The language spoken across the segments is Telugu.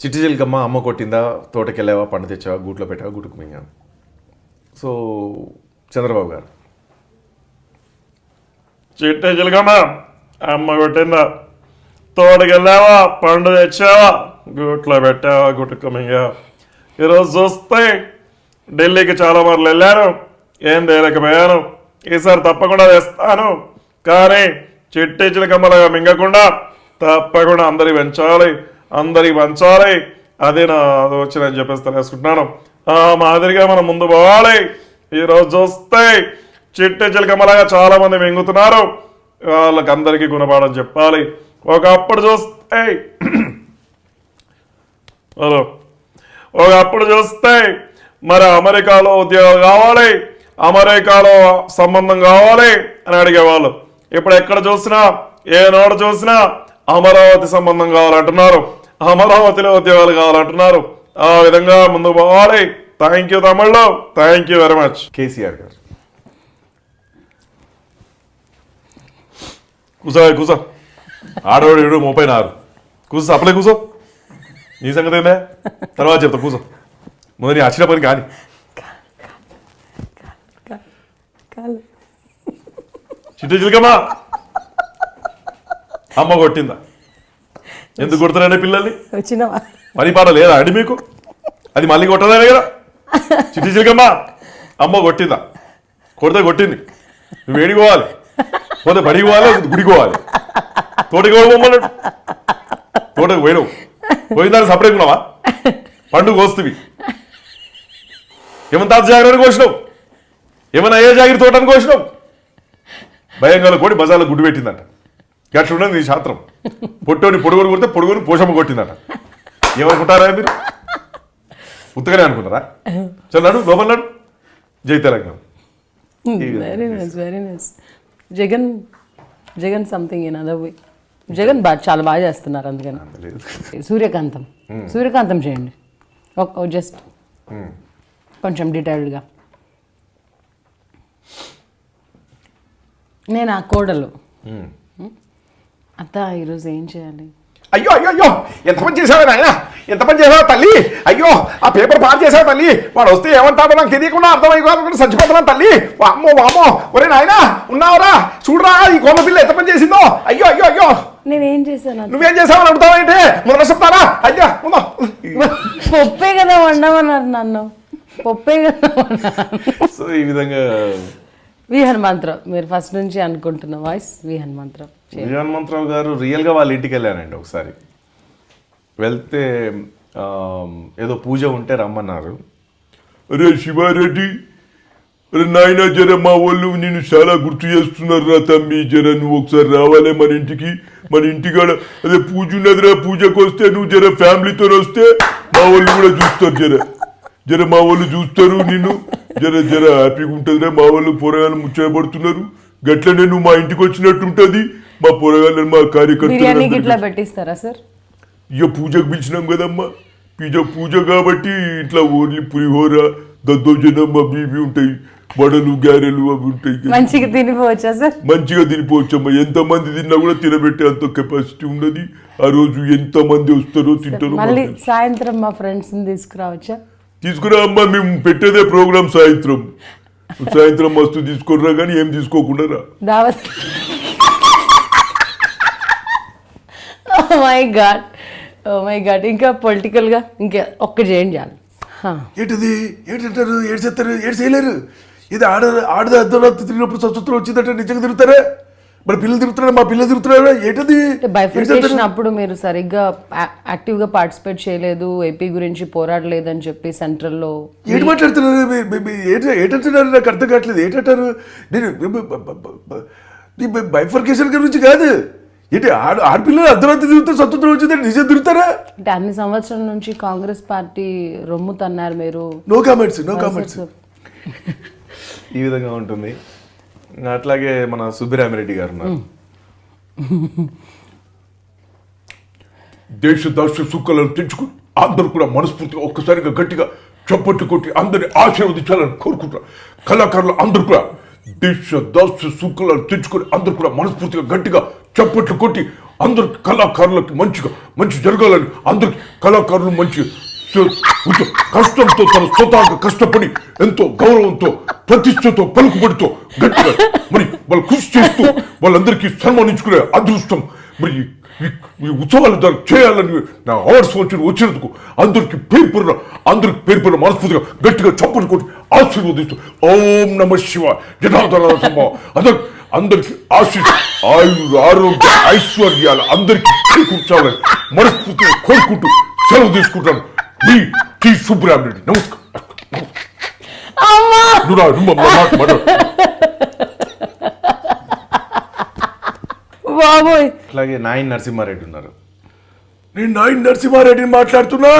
చిట్టి చిలకమ్మ అమ్మ కొట్టిందా, తోటకెళ్ళావా, పండు తెచ్చావా, గూట్లో పెట్టావా, గుట్టుకు మింగాను. సో చంద్రబాబు గారు, చిట్టి చిలకమ్మ అమ్మ కొట్టిందా, తోటకెళ్ళావా, పండు తెచ్చావా, గూట్లో పెట్టావా, గుట్టుకు మింగావా. ఈరోజు చూస్తే ఢిల్లీకి చాలా మార్లు వెళ్ళాను, ఏం తేలేకపోయాను. ఈసారి తప్పకుండా తెస్తాను, కానీ చిట్టి చిలకమ్మలాగా మింగకుండా తప్పకుండా అందరికి పంచాలి. అదే నా ఆలోచన చెప్పేసి తెలుసుకుంటున్నాను. ఆ మాదిరిగా మనం ముందు పోవాలి. ఈరోజు చూస్తే చిట్టి చిలకమ్మలాగా చాలా మంది మింగుతున్నారు, వాళ్ళకి అందరికీ గుణపాఠం చెప్పాలి. ఒకప్పుడు చూస్తే మరి అమెరికాలో ఉద్యోగాలు కావాలి, అమెరికాలో సంబంధం కావాలి అని అడిగేవాళ్ళు. ఇప్పుడు ఎక్కడ చూసినా, ఏ నోట చూసినా అమరావతి సంబంధం కావాలంటున్నారు, అమరావతిలో ఉద్యోగాలు కావాలంటున్నారు. ఆ విధంగా ముందు పోవాలి. థ్యాంక్ యూ తమిళ్లో, thank you very much. KCR గారు, కూసో ఆడవాడు 36 కూసో, అప్పుడే కూసో. నీ సంగతి ఏందే తర్వాత చెప్తా, కూసో. ముందు నీ వచ్చిన పని కానీ. చిట్టి చిలకమ్మా అమ్మ కొట్టిందా, ఎందుకు కొడుతున్నాడే పిల్లల్ని? పని పాట లేదా అండి మీకు? అది మళ్ళీ కొట్టదానే కదా. చిట్టి చిలకమ్మా అమ్మ కొట్టిందా, కొట్టింది. నువ్వు ఏడికి పోవాలి, పోతే బడికి పోవాలి, గుడికి పోవాలి. తోటకి పోమన్నాడు, తోటకు పోయినావు, పోయిందాన్ని సపరేట్ ఉన్నావా? పండుగ కోస్తువి, ఏమన్నా తాత జాగ్రత్త కోసినావు, ఏమన్నా అయ్యే జాగ్రత్త తోటని కోసినావు. భయంగా కోడి బజార్లో గుడ్డు పెట్టిందంట. గట్ల ఉన్నది నీ శాస్త్రం. పొట్టోని పొడుగుని కొడితే పొడుగుని పోషమ్మ కొట్టిందట. ఏమనుకుంటారా మీరు? ఉత్తగానే అనుకుంటారా? చల్లాడు లోపలన్నాడు. జై Telangana. Very nice. Jagan something in other way. Jagan చాలా బాగా చేస్తున్నారు, అందుకని. సూర్యకాంతం చేయండి జస్ట్ కొంచెం డీటెయిల్డ్గా. నేను ఆ కోడలు అత్త ఈరోజు ఏం చేయాలి? అయ్యో అయ్యో అయ్యో, ఎంత పని చేసావా నాయన, ఎంత పని చేసావా తల్లి. అయ్యో ఆ పేపర్ పాడు చేసావా తల్లి. వాడు వస్తే ఏమంటాడో నాకు తెలియకుండా అర్థమైపోకుండా చచ్చిపోతున్నాను తల్లి. వామ్మో ఒరే నాయన ఉన్నావురా, చూడరా ఈ కొమ్మ పిల్ల ఎంత పని చేసిందో. అయ్యో అయ్యో అయ్యో, నేనేం చేశాను? నువ్వేం చేసావని అడుగుతావంటే మొదలు చెప్తారా? అయ్యా పప్పే కదా వండమన్నారు నన్ను, పప్పే కదా. సో ఈ విధంగా వి హనుమంతరావు, మీరు ఫస్ట్ నుంచి అనుకుంటున్న వాయిస్ వి హనుమంతరావు గారు. రియల్గా వాళ్ళ ఇంటికి వెళ్ళానండి ఒకసారి. వెళ్తే ఏదో పూజ ఉంటే రమ్మన్నారు. అరే శివారెడ్డి, అరే నాయన జర మా వాళ్ళు నేను చాలా గుర్తు చేస్తున్నారు రా తమ్మి, జర నువ్వు ఒకసారి రావాలే మన ఇంటికి. మన ఇంటికాడ అదే పూజ ఉన్నదిరా, పూజకు వస్తే నువ్వు జర ఫ్యామిలీతో వస్తే మా వాళ్ళు కూడా చూస్తారు. జర మా వాళ్ళు చూస్తారు నిన్ను, జర హ్యాపీగా ఉంటుందిరా. మా వాళ్ళు పొరగాలు ముచ్చబడుతున్నారు, గట్లనే నువ్వు మా ఇంటికి వచ్చినట్టు ఉంటుంది. మా పొరగాళ్ళని మా కార్యకర్తలు పెట్టిస్తారా సార్? ఇక పూజకు పిలిచినాం కదమ్మా, పూజ కాబట్టి ఇట్లా ఓన్లీ పులిహోర, దద్దోజనం అవి ఇవి ఉంటాయి, వడలు గ్యారెలు అవి ఉంటాయి. మంచిగా తినిపోవచ్చా సార్? మంచిగా తినిపోవచ్చమ్మా. ఎంతమంది తిన్నా కూడా తినబెట్టే అంత కెపాసిటీ ఉన్నది. ఆ రోజు ఎంతమంది వస్తారో తింటారో. మళ్ళీ సాయంత్రం మా ఫ్రెండ్స్ తీసుకురావచ్చా? తీసుకురా అమ్మా, మేము పెట్టేదే ప్రోగ్రామ్ సాయంత్రం మస్తు తీసుకురా, కానీ ఏం తీసుకోకుండా రా. దావత్. ఓ మై గాడ్, ఇంకా పొలిటికల్గా ఇంకా ఒక్కటి చేయండి చాలు. ఏంటిది ఏంటంటారు, ఏడు చేస్తారు, ఏడు చేయలేరు. ఇది ఆడది అర్ధరాత్రి తిరిగినప్పుడు స్వతంత్రం వచ్చిందంటే నిజంగా తిరుగుతారా? మరి పిల్లలు తిరుగుతున్నారా? మా పిల్లలు తిరుగుతున్నారా? ఏంటది బైఫర్కేషన్ అప్పుడు మీరు సరిగ్గా యాక్టివ్గా పార్టిసిపేట్ చేయలేదు, ఏపీ గురించి పోరాడలేదని చెప్పి సెంట్రల్లో ఏంటి మాట్లాడుతున్నారు? ఏంటంటున్నారు? నాకు అర్థం కావట్లేదు. ఏంటంటారు? నేను బైఫర్కేషన్ గురించి కాదు. ఏంటి ఆడపిల్లలు అర్ధరాత్రి తిరుగుతారు, స్వతంత్రం వచ్చిందంటే నిజం తిరుగుతారా? అంటే అన్ని సంవత్సరాల నుంచి కాంగ్రెస్ పార్టీ రొమ్ము తన్నారు మీరు. No comments. ఈ విధంగా ఉంటుంది. అట్లాగే మన సుబ్బిరామిరెడ్డి గారు ఉన్నారు. దేశ దాశ సుఖాలను తెచ్చుకుని అందరూ కూడా మనస్ఫూర్తిగా ఒక్కసారిగా గట్టిగా చప్పట్లు కొట్టి అందరినీ ఆశీర్వదించాలని కోరుకుంటారు. కళాకారులు అందరూ కూడా దేశ దాశ సుఖాలను తెచ్చుకొని అందరూ కూడా మనస్ఫూర్తిగా గట్టిగా చప్పట్లు కొట్టి అందరికి కళాకారులకి మంచి జరగాలని, అందరికి కళాకారులు మంచి కష్టంతో తన స్వతహాగా కష్టపడి ఎంతో గౌరవంతో ప్రతిష్టతో పలుకుబడితో గట్టిగా మరి వాళ్ళు కృషి చేస్తూ వాళ్ళందరికీ సన్మానించుకునే అదృష్టం మరి ఈ ఉత్సవాల ద్వారా చేయాలని నా అవార్డ్స్ వచ్చినందుకు అందరికి పేరు మనస్ఫూర్తిగా గట్టిగా చప్పట్లు కొట్టి ఆశీర్వదిస్తూ ఓం నమ శివ జనార్దన అందరికి ఆరోగ్య ఐశ్వర్యాలు అందరికీ చేకూర్చాలని మనస్ఫూర్తిగా కోరుకుంటూ సెలవు తీసుకుంటాను. మీ టి సుబ్రహ్మణ్యం. నమస్కారం. బాబోయ్, అట్లాగే నాయన నరసింహారెడ్డి ఉన్నారు. నేను నాయన నరసింహారెడ్డిని మాట్లాడుతున్నా.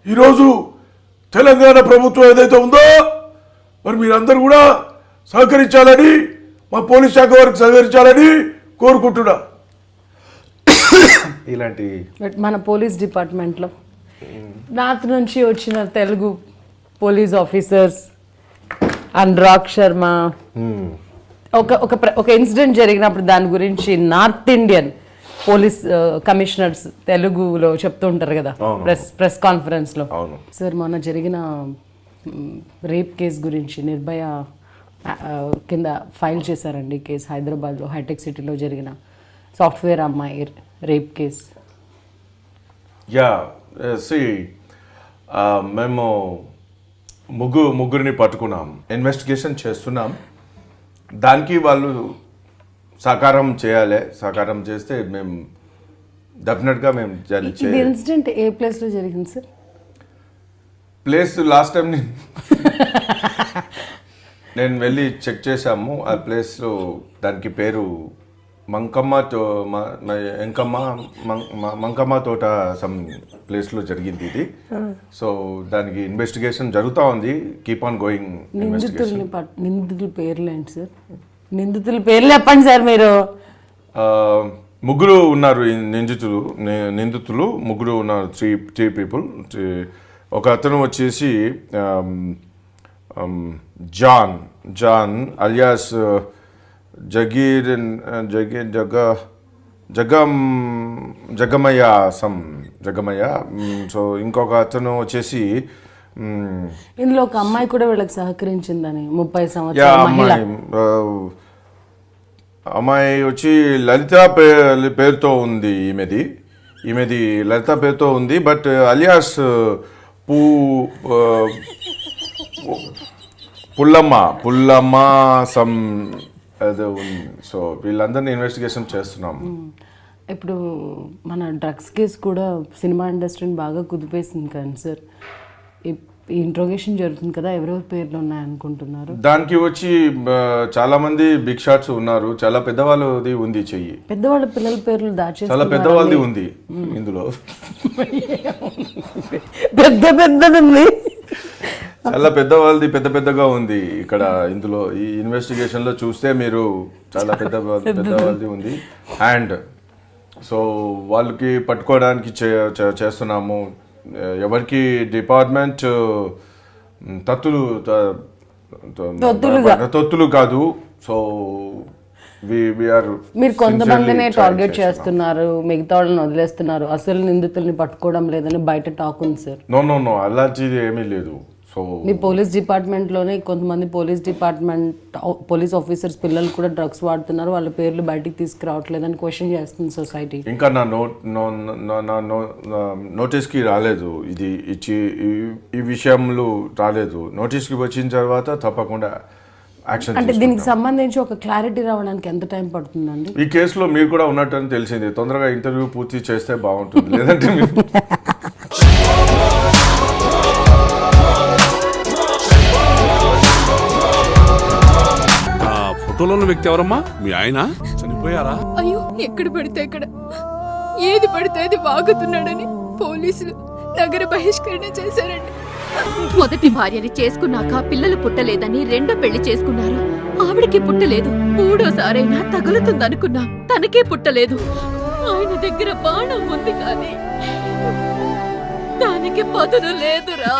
ఈరోజు తెలంగాణ ప్రభుత్వం ఏదైతే ఉందో మరి మీరందరూ కూడా సహకరించాలని, మా పోలీస్ శాఖ వారికి సహకరించాలని కోరుకుంటున్నా. ఇలాంటి మన పోలీస్ డిపార్ట్మెంట్లో నార్త్ నుంచి వచ్చిన తెలుగు పోలీస్ ఆఫీసర్స్ అనురాగ్ శర్మ, ఒక ఇన్సిడెంట్ జరిగినప్పుడు దాని గురించి నార్త్ ఇండియన్ పోలీస్ కమిషనర్స్ తెలుగులో చెప్తూ ఉంటారు కదా ప్రెస్ కాన్ఫరెన్స్ లో. సార్ మొన్న జరిగిన రేప్ కేసు గురించి నిర్భయ కింద ఫైల్ చేశారండి కేసు, హైదరాబాద్లో హైటెక్ సిటీలో జరిగిన సాఫ్ట్వేర్ అమ్మాయి రేప్ కేసు. మేము ముగ్గురిని పట్టుకున్నాం, ఇన్వెస్టిగేషన్ చేస్తున్నాం. దానికి వాళ్ళు సహకారం చేయాలి. సహకారం చేస్తే మేము డెఫినెట్గా మేము ఇన్సిడెంట్ ఏ ప్లేస్లో జరిగింది సార్? ప్లేస్ లాస్ట్ టైం నేను వెళ్ళి చెక్ చేశాము. ఆ ప్లేస్లో దానికి పేరు మంకమ్మ తోట సమ్ ప్లేస్లో జరిగింది ఇది. సో దానికి ఇన్వెస్టిగేషన్ జరుగుతూ ఉంది. Keep on going. నిందితుల పేర్లు ఏంటి సార్? నిందితుల పేర్లు చెప్పండి సార్ మీరు. ముగ్గురు ఉన్నారు నిందితులు ముగ్గురు ఉన్నారు. Three people. ఒక అతను వచ్చేసి జాన్ అలియాస్ జగమయ్య. సో ఇంకొక అతను వచ్చేసి ఇందులో ఒక అమ్మాయి కూడా వీళ్ళకి సహకరించిందని 30 సంవత్సరాల అమ్మాయి వచ్చి లలిత పేరుతో ఉంది. ఈమెది లలిత పేరుతో ఉంది. బట్ అలియాస్ పుల్లమ్మ సమ్ అదే ఉంది. సో వీళ్ళందరినీ ఇన్వెస్టిగేషన్ చేస్తున్నాం. ఇప్పుడు మన డ్రగ్స్ కేసు కూడా సినిమా ఇండస్ట్రీని బాగా కుదిపేసింది కానీ సార్, ఈ ఇంట్రోగేషన్ జరుగుతుంది కదా, ఎవరెవరి పేర్లు ఉన్నాయనుకుంటున్నారు? దానికి వచ్చి చాలా మంది బిగ్ షాట్స్ ఉన్నారు. చాలా పెద్దవాళ్ళది ఉంది చెయ్యి. పెద్దవాళ్ళ పిల్లల పేర్లు దాచేసి చాలా పెద్దవాళ్ళది ఉంది ఇందులో. పెద్దది చాలా పెద్దగా ఉంది ఇక్కడ. ఇందులో ఈ ఇన్వెస్టిగేషన్ లో చూస్తే మీరు చాలా పెద్దవాళ్ళది ఉంది. అండ్ సో వాళ్ళకి పట్టుకోవడానికి చేస్తున్నాము. ఎవరికి డిపార్ట్మెంట్ తొత్తులు కాదు. సో మీరు కొంతమందినే టార్గెట్ చేస్తున్నారు, మిగతా వాళ్ళని వదిలేస్తున్నారు, అసలు నిందితుల్ని పట్టుకోవడం లేదని బయట టాక్ ఉంది సార్. నో అలాంటిది ఏమీ లేదు. సో మీ పోలీస్ డిపార్ట్మెంట్లోనే కొంతమంది పోలీస్ ఆఫీసర్స్ పిల్లలు కూడా డ్రగ్స్ వాడుతున్నారు, వాళ్ళ పేర్లు బయటికి తీసుకురావట్లేదని క్వశ్చన్ చేస్తుంది సొసైటీ. ఇంకా నా నోటీస్కి రాలేదు. ఇది ఇచ్చి ఈ విషయంలో రాలేదు. నోటీస్కి వచ్చిన తర్వాత తప్పకుండా యాక్షన్. అంటే దీనికి సంబంధించి ఒక క్లారిటీ రావడానికి ఎంత టైం పడుతుందండి? ఈ కేసులో మీరు కూడా ఉన్నట్టని తెలిసింది. తొందరగా ఇంటర్వ్యూ పూర్తి చేస్తే బాగుంటుంది. లేదంటే ఫోటోలో ఉన్న వ్యక్తి ఎవరమ్మా? మీ ఆయన చనిపోయారా? అయ్యో, ఎక్కడ పడితే అక్కడ ఏది పడితే అది వాగుతున్నాడని పోలీసులు నగర బహిష్కరణ చేశారండి. మొదటి భార్యని చేసుకున్నాక పిల్లలు పుట్టలేదని రెండో పెళ్లి చేసుకున్నారు. ఆవిడకి పుట్టలేదు. మూడోసారైనా తగులుతుందనుకున్నా, తనకే పుట్టలేదు. ఆయన దగ్గర బాణం ఉంది కానీ దానికి పదును లేదురా.